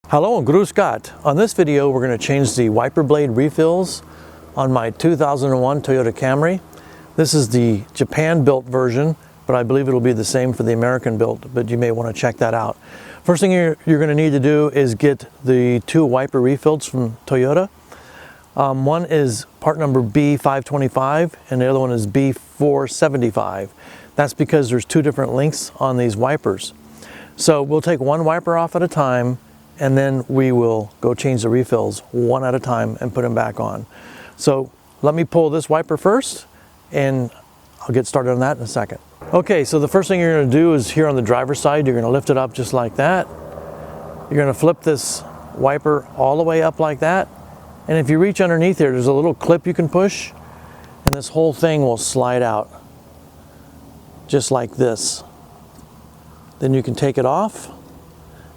Hello and Grüß Gott. On this video we're going to change the wiper blade refills on my 2001 Toyota Camry. This is the Japan built version, but I believe it'll be the same for the American built, but you may want to check that out. First thing you're going to need to do is get the two wiper refills from Toyota. One is part number B525 and the other one is B475. That's because there's two different lengths on these wipers. So we'll take one wiper off at a time, and then we will go change the refills one at a time and put them back on. So let me pull this wiper first and I'll get started on that in a second. Okay, so the first thing you're going to do is here on the driver's side, you're going to lift it up just like that. You're going to flip this wiper all the way up like that. And if you reach underneath here, there's a little clip you can push and this whole thing will slide out just like this. Then you can take it off,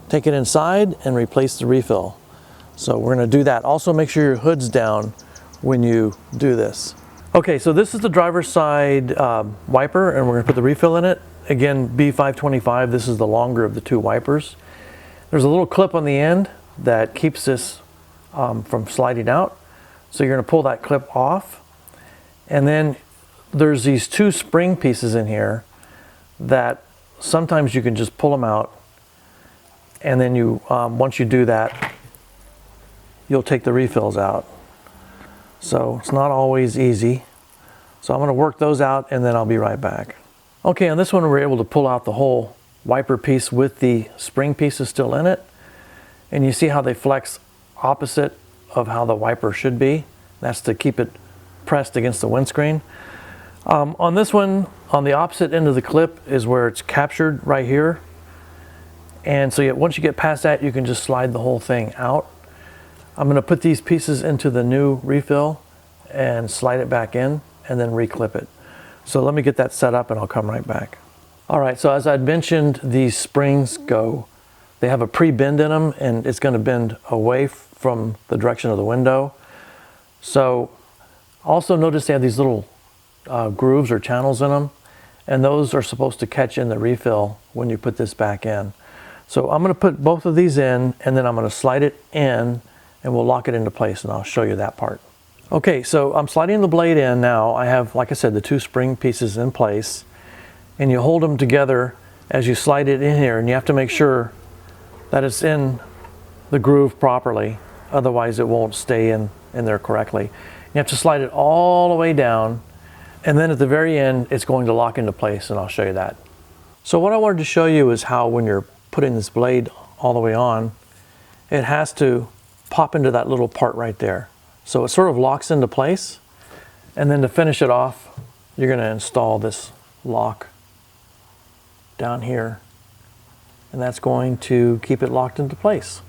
take it inside and replace the refill. So we're going to do that. Also make sure your hood's down when you do this. Okay, so this is the driver's side wiper and we're going to put the refill in it. Again, B525, this is the longer of the two wipers. There's a little clip on the end that keeps this from sliding out. So you're going to pull that clip off. And then there's these two spring pieces in here that sometimes you can just pull them out. And then you, once you do that, you'll take the refills out. So it's not always easy. So I'm going to work those out and then I'll be right back. Okay, on this one we're able to pull out the whole wiper piece with the spring pieces still in it. And you see how they flex opposite of how the wiper should be. That's to keep it pressed against the windscreen. On this one, on the opposite end of the clip is where it's captured right here. And so once you get past that, you can just slide the whole thing out. I'm going to put these pieces into the new refill and slide it back in and then reclip it. So let me get that set up and I'll come right back. All right, so as I'd mentioned, these springs they have a pre-bend in them and it's going to bend away from the direction of the window. So also notice they have these little grooves or channels in them, and those are supposed to catch in the refill when you put this back in. So I'm going to put both of these in and then I'm going to slide it in and we'll lock it into place and I'll show you that part. Okay, so I'm sliding the blade in now. I have, like I said, the two spring pieces in place and you hold them together as you slide it in here, and you have to make sure that it's in the groove properly, otherwise it won't stay in there correctly. You have to slide it all the way down and then at the very end it's going to lock into place, and I'll show you that. So what I wanted to show you is how when you're putting this blade all the way on, it has to pop into that little part right there. So it sort of locks into place, and then to finish it off, you're going to install this lock down here, and that's going to keep it locked into place.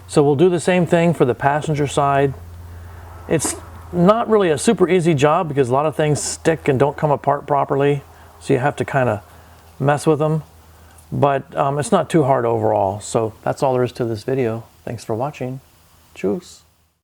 So we'll do the same thing for the passenger side. It's not really a super easy job because a lot of things stick and don't come apart properly, so you have to kind of mess with them. But it's not too hard overall. So that's all there is to this video. Thanks for watching. Tschüss.